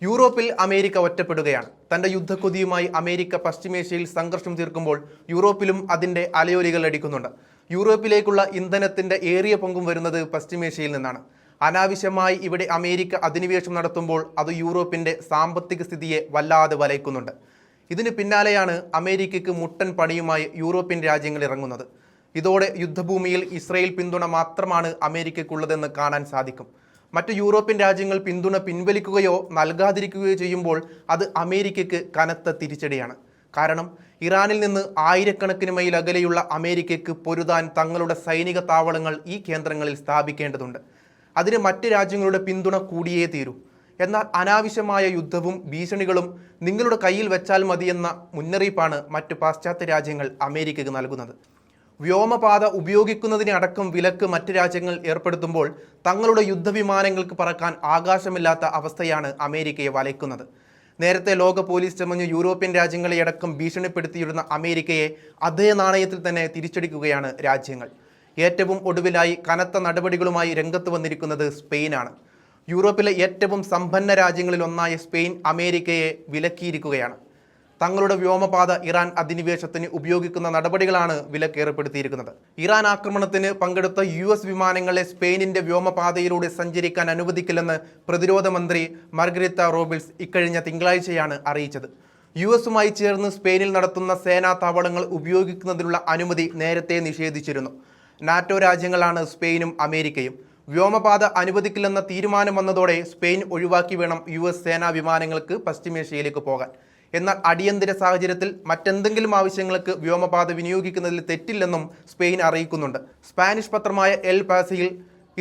യൂറോപ്പിൽ അമേരിക്ക ഒറ്റപ്പെടുകയാണ്. തന്റെ യുദ്ധക്കൊതിയുമായി അമേരിക്ക പശ്ചിമേഷ്യയിൽ സംഘർഷം തീർക്കുമ്പോൾ യൂറോപ്പിലും അതിന്റെ അലയൊലികൾ അടിക്കുന്നുണ്ട്. യൂറോപ്പിലേക്കുള്ള ഇന്ധനത്തിന്റെ ഏറിയ പങ്കും വരുന്നത് പശ്ചിമേഷ്യയിൽ നിന്നാണ്. അനാവശ്യമായി ഇവിടെ അമേരിക്ക അധിനിവേശം നടത്തുമ്പോൾ അത് യൂറോപ്പിന്റെ സാമ്പത്തിക സ്ഥിതിയെ വല്ലാതെ വലയ്ക്കുന്നുണ്ട്. ഇതിന് പിന്നാലെയാണ് അമേരിക്കയ്ക്ക് മുട്ടൻ പണിയുമായി യൂറോപ്യൻ രാജ്യങ്ങൾ ഇറങ്ങുന്നത്. ഇതോടെ യുദ്ധഭൂമിയിൽ ഇസ്രയേൽ പിന്തുണ മാത്രമാണ് അമേരിക്കയ്ക്കുള്ളതെന്ന് കാണാൻ സാധിക്കും. മറ്റ് യൂറോപ്യൻ രാജ്യങ്ങൾ പിന്തുണ പിൻവലിക്കുകയോ നൽകാതിരിക്കുകയോ ചെയ്യുമ്പോൾ അത് അമേരിക്കയ്ക്ക് കനത്ത തിരിച്ചടിയാണ്. കാരണം ഇറാനിൽ നിന്ന് ആയിരക്കണക്കിന് മൈൽ അകലെയുള്ള അമേരിക്കയ്ക്ക് പൊരുതാൻ തങ്ങളുടെ സൈനിക താവളങ്ങൾ ഈ കേന്ദ്രങ്ങളിൽ സ്ഥാപിക്കേണ്ടതുണ്ട്. അതിന് മറ്റ് രാജ്യങ്ങളുടെ പിന്തുണ കൂടിയേ തീരൂ. എന്നാൽ അനാവശ്യമായ യുദ്ധവും ഭീഷണികളും നിങ്ങളുടെ കയ്യിൽ വെച്ചാൽ മതിയെന്ന മുന്നറിയിപ്പാണ് മറ്റ് പാശ്ചാത്യ രാജ്യങ്ങൾ അമേരിക്കയ്ക്ക് നൽകുന്നത്. വ്യോമപാത ഉപയോഗിക്കുന്നതിന് അടക്കം വിലക്ക് മറ്റ് രാജ്യങ്ങൾ ഏർപ്പെടുത്തുമ്പോൾ തങ്ങളുടെ യുദ്ധവിമാനങ്ങൾക്ക് പറക്കാൻ ആകാശമില്ലാത്ത അവസ്ഥയാണ് അമേരിക്കയെ വലയ്ക്കുന്നത്. നേരത്തെ ലോക പോലീസ് ചമഞ്ഞ് യൂറോപ്യൻ രാജ്യങ്ങളെ അടക്കം ഭീഷണിപ്പെടുത്തിയിരുന്ന അമേരിക്കയെ അതേ നാണയത്തിൽ തന്നെ തിരിച്ചടിക്കുകയാണ് രാജ്യങ്ങൾ. ഏറ്റവും ഒടുവിലായി കനത്ത നടപടികളുമായി രംഗത്ത് വന്നിരിക്കുന്നത് സ്പെയിനാണ്. യൂറോപ്പിലെ ഏറ്റവും സമ്പന്ന രാജ്യങ്ങളിൽ ഒന്നായ സ്പെയിൻ അമേരിക്കയെ വിലക്കിയിരിക്കുകയാണ്. തങ്ങളുടെ വ്യോമപാത ഇറാൻ അധിനിവേശത്തിന് ഉപയോഗിക്കുന്ന നടപടികളാണ് വിലക്ക് ഏർപ്പെടുത്തിയിരിക്കുന്നത്. ഇറാൻ ആക്രമണത്തിന് പങ്കെടുത്ത US വിമാനങ്ങളെ സ്പെയിനിന്റെ വ്യോമപാതയിലൂടെ സഞ്ചരിക്കാൻ അനുവദിക്കില്ലെന്ന് പ്രതിരോധ മന്ത്രി മാർഗരേറ്റ റോബിൾസ് ഇക്കഴിഞ്ഞ തിങ്കളാഴ്ചയാണ് അറിയിച്ചത്. US ചേർന്ന് സ്പെയിനിൽ നടത്തുന്ന സേനാ താവളങ്ങൾ ഉപയോഗിക്കുന്നതിനുള്ള അനുമതി നേരത്തെ നിഷേധിച്ചിരുന്നു. നാറ്റോ രാജ്യങ്ങളാണ് സ്പെയിനും അമേരിക്കയും. വ്യോമപാത അനുവദിക്കില്ലെന്ന തീരുമാനം വന്നതോടെ സ്പെയിൻ ഒഴിവാക്കി വേണം US സേനാ വിമാനങ്ങൾക്ക് പശ്ചിമേഷ്യയിലേക്ക് പോകാൻ. എന്നാൽ അടിയന്തര സാഹചര്യത്തിൽ മറ്റെന്തെങ്കിലും ആവശ്യങ്ങൾക്ക് വ്യോമപാത വിനിയോഗിക്കുന്നതിൽ തെറ്റില്ലെന്നും സ്പെയിൻ അറിയിക്കുന്നുണ്ട്. സ്പാനിഷ് പത്രമായ എൽ പാസയിൽ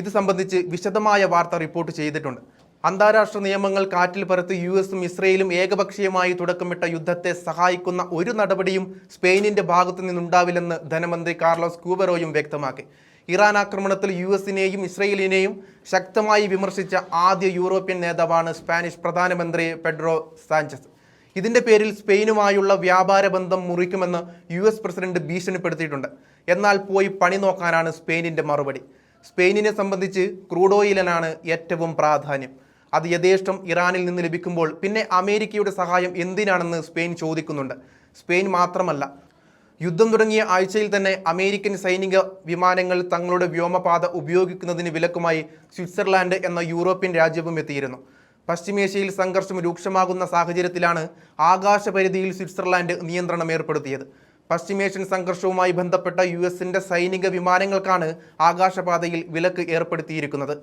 ഇത് സംബന്ധിച്ച് വിശദമായ വാർത്ത റിപ്പോർട്ട് ചെയ്തിട്ടുണ്ട്. അന്താരാഷ്ട്ര നിയമങ്ങൾ കാറ്റിൽ പറത്ത് USഉം ഇസ്രയേലും ഏകപക്ഷീയമായി തുടക്കമിട്ട യുദ്ധത്തെ സഹായിക്കുന്ന ഒരു നടപടിയും സ്പെയിനിന്റെ ഭാഗത്തു നിന്നുണ്ടാവില്ലെന്ന് ധനമന്ത്രി കാർലോസ് ക്യൂബറോയും വ്യക്തമാക്കി. ഇറാൻ ആക്രമണത്തിൽ USനെയും ഇസ്രയേലിനെയും ശക്തമായി വിമർശിച്ച ആദ്യ യൂറോപ്യൻ നേതാവാണ് സ്പാനിഷ് പ്രധാനമന്ത്രി പെഡ്രോ സാഞ്ചസ്. ഇതിന്റെ പേരിൽ സ്പെയിനുമായുള്ള വ്യാപാര ബന്ധം മുറിക്കുമെന്ന് US പ്രസിഡന്റ് ഭീഷണിപ്പെടുത്തിയിട്ടുണ്ട്. എന്നാൽ പോയി പണി നോക്കാനാണ് സ്പെയിനിന്റെ മറുപടി. സ്പെയിനിനെ സംബന്ധിച്ച് ക്രൂഡ് ഓയിലിനാണ് ഏറ്റവും പ്രാധാന്യം. അത് യഥേഷ്ടം ഇറാനിൽ നിന്ന് ലഭിക്കുമ്പോൾ പിന്നെ അമേരിക്കയുടെ സഹായം എന്തിനാണെന്ന് സ്പെയിൻ ചോദിക്കുന്നുണ്ട്. സ്പെയിൻ മാത്രമല്ല, യുദ്ധം തുടങ്ങിയ ആഴ്ചയിൽ തന്നെ അമേരിക്കൻ സൈനിക വിമാനങ്ങൾ തങ്ങളുടെ വ്യോമപാത ഉപയോഗിക്കുന്നതിന് വിലക്കുമായി സ്വിറ്റ്സർലാൻഡ് എന്ന യൂറോപ്യൻ രാജ്യവും എത്തിയിരുന്നു. പശ്ചിമേഷ്യയിൽ സംഘർഷം രൂക്ഷമാകുന്ന സാഹചര്യത്തിലാണ് ആകാശപരിധിയിൽ സ്വിറ്റ്സർലാൻഡ് നിയന്ത്രണം ഏർപ്പെടുത്തിയത്. പശ്ചിമേഷ്യൻ സംഘർഷവുമായി ബന്ധപ്പെട്ട USന്റെ സൈനിക വിമാനങ്ങൾക്കാണ് ആകാശപാതയിൽ വിലക്ക് ഏർപ്പെടുത്തിയിരിക്കുന്നത്.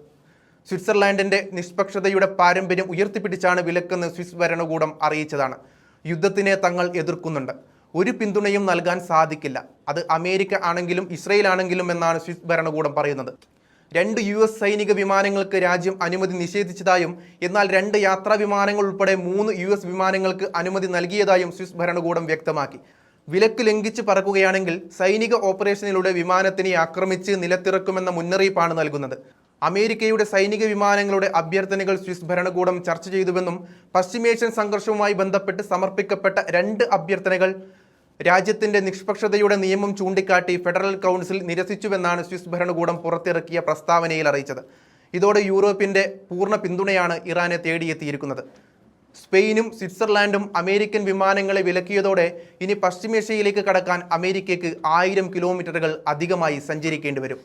സ്വിറ്റ്സർലാൻഡിന്റെ നിഷ്പക്ഷതയുടെ പാരമ്പര്യം ഉയർത്തിപ്പിടിച്ചാണ് വിലക്കെന്ന് സ്വിസ് ഭരണകൂടം അറിയിച്ചതാണ്. യുദ്ധത്തിനെ തങ്ങൾ എതിർക്കുന്നുണ്ട്. ഒരു പിന്തുണയും നൽകാൻ സാധിക്കില്ല. അത് അമേരിക്ക ആണെങ്കിലും ഇസ്രയേൽ ആണെങ്കിലും എന്നാണ് സ്വിസ് ഭരണകൂടം പറയുന്നത്. 2 US സൈനിക വിമാനങ്ങൾക്ക് രാജ്യം അനുമതി നിഷേധിച്ചതായും എന്നാൽ 2 യാത്രാ വിമാനങ്ങൾ ഉൾപ്പെടെ 3 US വിമാനങ്ങൾക്ക് അനുമതി നൽകിയതായും സ്വിസ് ഭരണകൂടം വ്യക്തമാക്കി. വിലക്ക് ലംഘിച്ച് പറക്കുകയാണെങ്കിൽ സൈനിക ഓപ്പറേഷനിലൂടെ വിമാനത്തിനെ ആക്രമിച്ച് നിലത്തിറക്കുമെന്ന മുന്നറിയിപ്പാണ് നൽകുന്നത്. അമേരിക്കയുടെ സൈനിക വിമാനങ്ങളുടെ അഭ്യർത്ഥനകൾ സ്വിസ് ഭരണകൂടം ചർച്ച ചെയ്തുവെന്നും പശ്ചിമേഷ്യൻ സംഘർഷവുമായി ബന്ധപ്പെട്ട് സമർപ്പിക്കപ്പെട്ട 2 അഭ്യർത്ഥനകൾ രാജ്യത്തിന്റെ നിഷ്പക്ഷതയുടെ നിയമം ചൂണ്ടിക്കാട്ടി ഫെഡറൽ കൗൺസിൽ നിരസിച്ചുവെന്നാണ് സ്വിസ് ഭരണകൂടം പുറത്തിറക്കിയ പ്രസ്താവനയിൽ അറിയിച്ചത്. ഇതോടെ യൂറോപ്പിന്റെ പൂർണ്ണ പിന്തുണയാണ് ഇറാനെ തേടിയെത്തിയിരിക്കുന്നത്. സ്പെയിനും സ്വിറ്റ്സർലാൻഡും അമേരിക്കൻ വിമാനങ്ങളെ വിലക്കിയതോടെ ഇനി പശ്ചിമേഷ്യയിലേക്ക് കടക്കാൻ അമേരിക്കയ്ക്ക് 1000 കിലോമീറ്ററുകൾ അധികമായി സഞ്ചരിക്കേണ്ടി വരും.